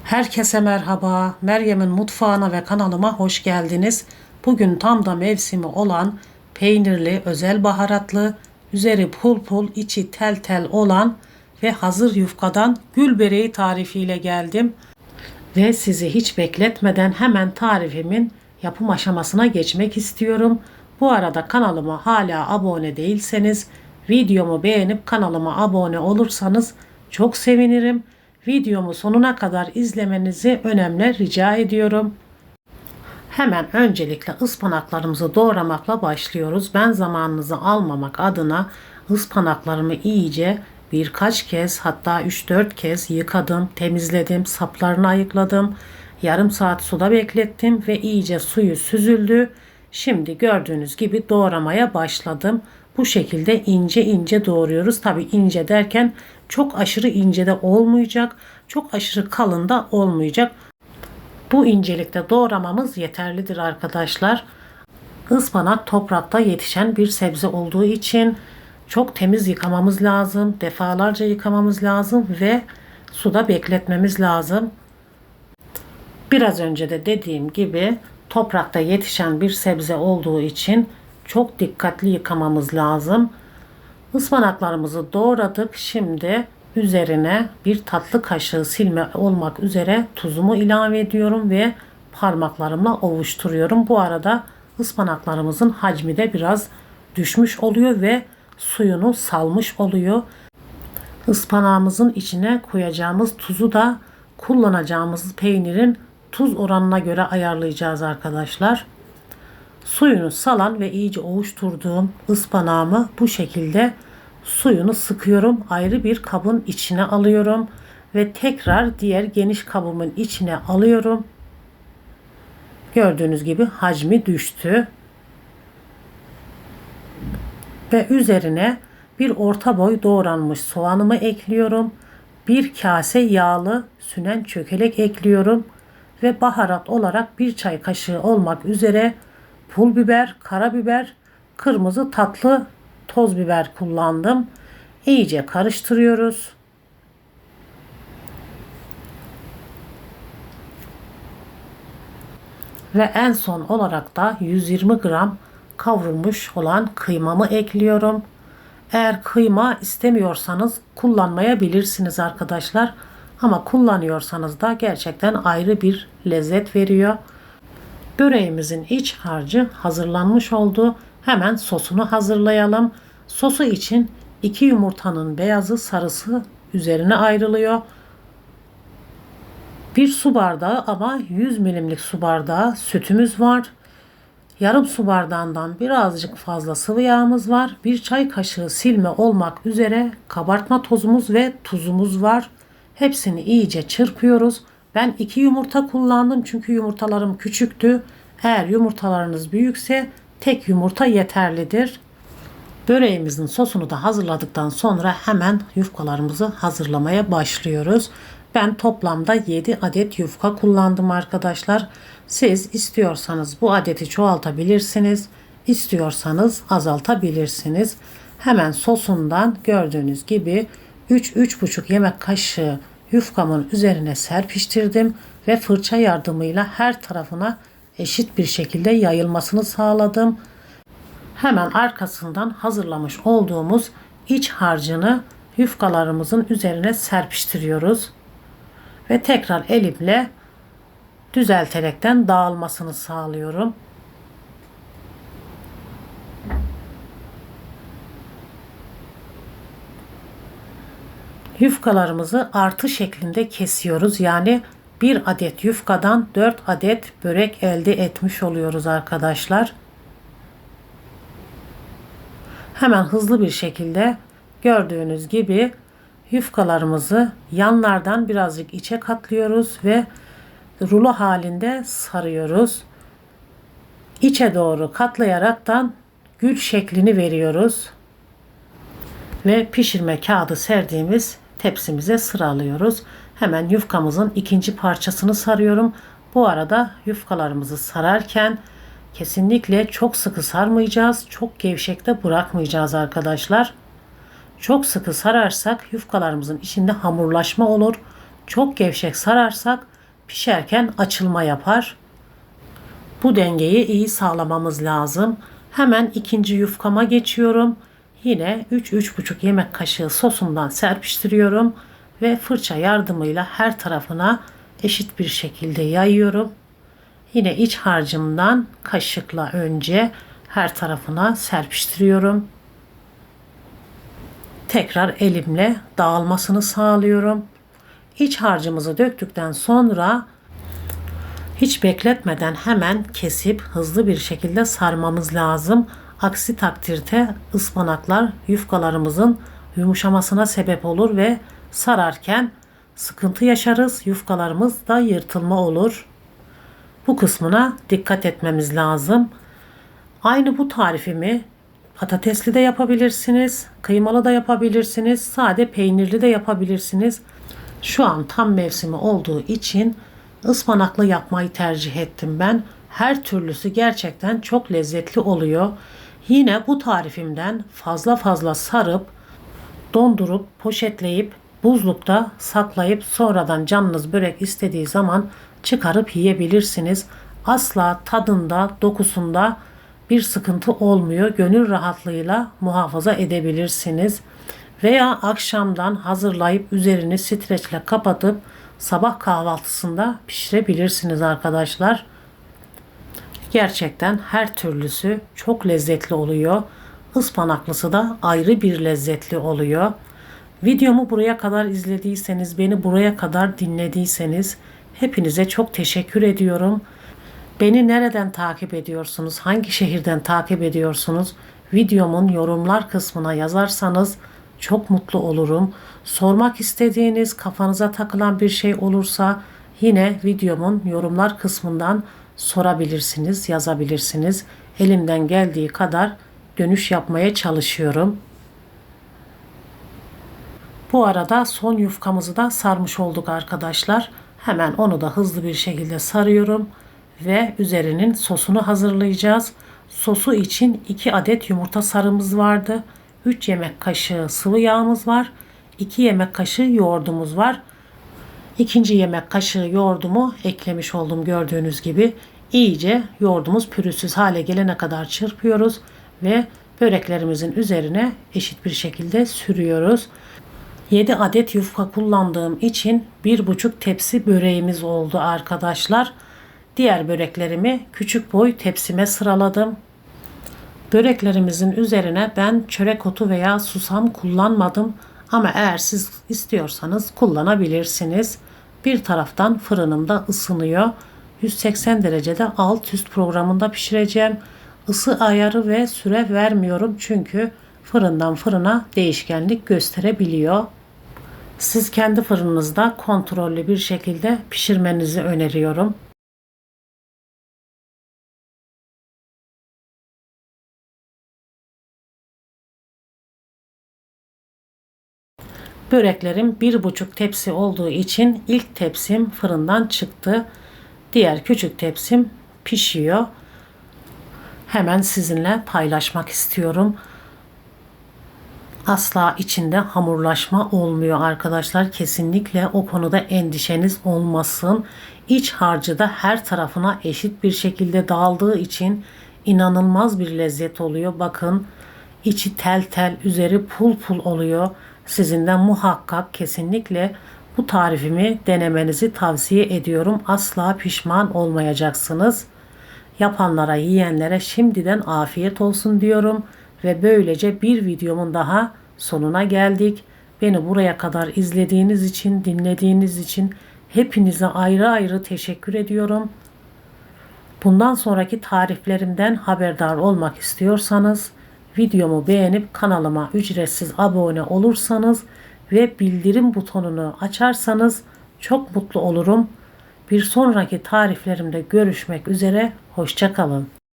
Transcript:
Herkese merhaba. Meryem'in mutfağına ve kanalıma hoş geldiniz. Bugün tam da mevsimi olan peynirli, özel baharatlı, üzeri pul pul, içi tel tel olan ve hazır yufkadan gül böreği tarifiyle geldim. Ve sizi hiç bekletmeden hemen tarifimin yapım aşamasına geçmek istiyorum. Bu arada kanalıma hala abone değilseniz, videomu beğenip kanalıma abone olursanız çok sevinirim. Videomu sonuna kadar izlemenizi önemli rica ediyorum. Hemen öncelikle ıspanaklarımızı doğramakla başlıyoruz. Ben zamanınızı almamak adına ıspanaklarımı iyice birkaç kez, hatta 3-4 kez yıkadım, temizledim, saplarını ayıkladım. Yarım saat suda beklettim ve iyice suyu süzüldü. Şimdi gördüğünüz gibi doğramaya başladım. Bu şekilde ince ince doğruyoruz. Tabi ince derken çok aşırı ince de olmayacak, çok aşırı kalın da olmayacak. Bu incelikte doğramamız yeterlidir arkadaşlar. Ispanak toprakta yetişen bir sebze olduğu için çok temiz yıkamamız lazım. Defalarca yıkamamız lazım ve suda bekletmemiz lazım. Biraz önce de dediğim gibi toprakta yetişen bir sebze olduğu için çok dikkatli yıkamamız lazım. Ispanaklarımızı doğradık. Şimdi üzerine bir tatlı kaşığı silme olmak üzere tuzumu ilave ediyorum ve parmaklarımla ovuşturuyorum. Bu arada ıspanaklarımızın hacmi de biraz düşmüş oluyor ve suyunu salmış oluyor. Ispanağımızın içine koyacağımız tuzu da kullanacağımız peynirin tuz oranına göre ayarlayacağız arkadaşlar. Suyunu salan ve iyice ovuşturduğum ıspanağımı bu şekilde suyunu sıkıyorum. Ayrı bir kabın içine alıyorum ve tekrar diğer geniş kabımın içine alıyorum. Gördüğünüz gibi hacmi düştü. Ve üzerine bir orta boy doğranmış soğanımı ekliyorum. Bir kase yağlı sünen çökelek ekliyorum ve baharat olarak bir çay kaşığı olmak üzere pul biber, karabiber, kırmızı tatlı toz biber kullandım. İyice karıştırıyoruz. Ve en son olarak da 120 gram kavrulmuş olan kıymamı ekliyorum. Eğer kıyma istemiyorsanız kullanmayabilirsiniz arkadaşlar. Ama kullanıyorsanız da gerçekten ayrı bir lezzet veriyor. Böreğimizin iç harcı hazırlanmış oldu. Hemen sosunu hazırlayalım. Sosu için 2 yumurtanın beyazı sarısı üzerine ayrılıyor. Bir su bardağı ama 100 milimlik su bardağı sütümüz var. Yarım su bardağından birazcık fazla sıvı yağımız var. Bir çay kaşığı silme olmak üzere kabartma tozumuz ve tuzumuz var. Hepsini iyice çırpıyoruz. Ben 2 yumurta kullandım çünkü yumurtalarım küçüktü. Eğer yumurtalarınız büyükse tek yumurta yeterlidir. Böreğimizin sosunu da hazırladıktan sonra hemen yufkalarımızı hazırlamaya başlıyoruz. Ben toplamda 7 adet yufka kullandım arkadaşlar. Siz istiyorsanız bu adeti çoğaltabilirsiniz. İstiyorsanız azaltabilirsiniz. Hemen sosundan gördüğünüz gibi 3-3,5 yemek kaşığı yufkamın üzerine serpiştirdim ve fırça yardımıyla her tarafına eşit bir şekilde yayılmasını sağladım. Hemen arkasından hazırlamış olduğumuz iç harcını yufkalarımızın üzerine serpiştiriyoruz. Ve tekrar elimle düzelterekten dağılmasını sağlıyorum. Yufkalarımızı artı şeklinde kesiyoruz. Yani bir adet yufkadan 4 adet börek elde etmiş oluyoruz arkadaşlar. Hemen hızlı bir şekilde gördüğünüz gibi yufkalarımızı yanlardan birazcık içe katlıyoruz ve rulo halinde sarıyoruz. İçe doğru katlayaraktan gül şeklini veriyoruz. Ve pişirme kağıdı serdiğimiz tepsimize sıralıyoruz. Hemen yufkamızın ikinci parçasını sarıyorum. Bu arada yufkalarımızı sararken kesinlikle çok sıkı sarmayacağız. Çok gevşek de bırakmayacağız arkadaşlar. Çok sıkı sararsak yufkalarımızın içinde hamurlaşma olur. Çok gevşek sararsak pişerken açılma yapar. Bu dengeyi iyi sağlamamız lazım. Hemen ikinci yufkama geçiyorum. Yine 3-3,5 yemek kaşığı sosumdan serpiştiriyorum ve fırça yardımıyla her tarafına eşit bir şekilde yayıyorum. Yine iç harcımdan kaşıkla önce her tarafına serpiştiriyorum. Tekrar elimle dağılmasını sağlıyorum. İç harcımızı döktükten sonra hiç bekletmeden hemen kesip hızlı bir şekilde sarmamız lazım. Aksi takdirde ıspanaklar yufkalarımızın yumuşamasına sebep olur ve sararken sıkıntı yaşarız. Yufkalarımız da yırtılma olur. Bu kısmına dikkat etmemiz lazım. Aynı bu tarifimi patatesli de yapabilirsiniz, kıymalı da yapabilirsiniz, sade peynirli de yapabilirsiniz. Şu an tam mevsimi olduğu için ıspanaklı yapmayı tercih ettim ben. Her türlüsü gerçekten çok lezzetli oluyor. Yine bu tarifimden fazla fazla sarıp, dondurup, poşetleyip, buzlukta saklayıp sonradan canınız börek istediği zaman çıkarıp yiyebilirsiniz. Asla tadında, dokusunda bir sıkıntı olmuyor. Gönül rahatlığıyla muhafaza edebilirsiniz. Veya akşamdan hazırlayıp üzerini streçle kapatıp sabah kahvaltısında pişirebilirsiniz arkadaşlar. Gerçekten her türlüsü çok lezzetli oluyor. Ispanaklısı da ayrı bir lezzetli oluyor. Videomu buraya kadar izlediyseniz, beni buraya kadar dinlediyseniz hepinize çok teşekkür ediyorum. Beni nereden takip ediyorsunuz? Hangi şehirden takip ediyorsunuz? Videomun yorumlar kısmına yazarsanız çok mutlu olurum. Sormak istediğiniz, kafanıza takılan bir şey olursa yine videomun yorumlar kısmından sorabilirsiniz, yazabilirsiniz. Elimden geldiği kadar dönüş yapmaya çalışıyorum. Bu arada son yufkamızı da sarmış olduk arkadaşlar. Hemen onu da hızlı bir şekilde sarıyorum ve üzerinin sosunu hazırlayacağız. Sosu için 2 adet yumurta sarımız vardı. 3 yemek kaşığı sıvı yağımız var. 2 yemek kaşığı yoğurdumuz var. İkinci yemek kaşığı yoğurdumu eklemiş oldum gördüğünüz gibi. İyice yoğurdumuz pürüzsüz hale gelene kadar çırpıyoruz ve böreklerimizin üzerine eşit bir şekilde sürüyoruz. 7 adet yufka kullandığım için 1,5 tepsi böreğimiz oldu arkadaşlar. Diğer böreklerimi küçük boy tepsime sıraladım. Böreklerimizin üzerine ben çörek otu veya susam kullanmadım ama eğer siz istiyorsanız kullanabilirsiniz. Bir taraftan fırınımda ısınıyor. 180 derecede alt üst programında pişireceğim. Isı ayarı ve süre vermiyorum çünkü fırından fırına değişkenlik gösterebiliyor. Siz kendi fırınınızda kontrollü bir şekilde pişirmenizi öneriyorum. Böreklerim 1,5 tepsi olduğu için ilk tepsim fırından çıktı. Diğer küçük tepsim pişiyor. Hemen sizinle paylaşmak istiyorum. Asla içinde hamurlaşma olmuyor arkadaşlar. Kesinlikle o konuda endişeniz olmasın. İç harcı da her tarafına eşit bir şekilde dağıldığı için inanılmaz bir lezzet oluyor. Bakın içi tel tel, üzeri pul pul oluyor. Sizin de muhakkak kesinlikle bu tarifimi denemenizi tavsiye ediyorum. Asla pişman olmayacaksınız. Yapanlara, yiyenlere şimdiden afiyet olsun diyorum ve böylece bir videomun daha sonuna geldik. Beni buraya kadar izlediğiniz için, dinlediğiniz için hepinize ayrı ayrı teşekkür ediyorum. Bundan sonraki tariflerimden haberdar olmak istiyorsanız videomu beğenip kanalıma ücretsiz abone olursanız ve bildirim butonunu açarsanız çok mutlu olurum. Bir sonraki tariflerimde görüşmek üzere. Hoşça kalın.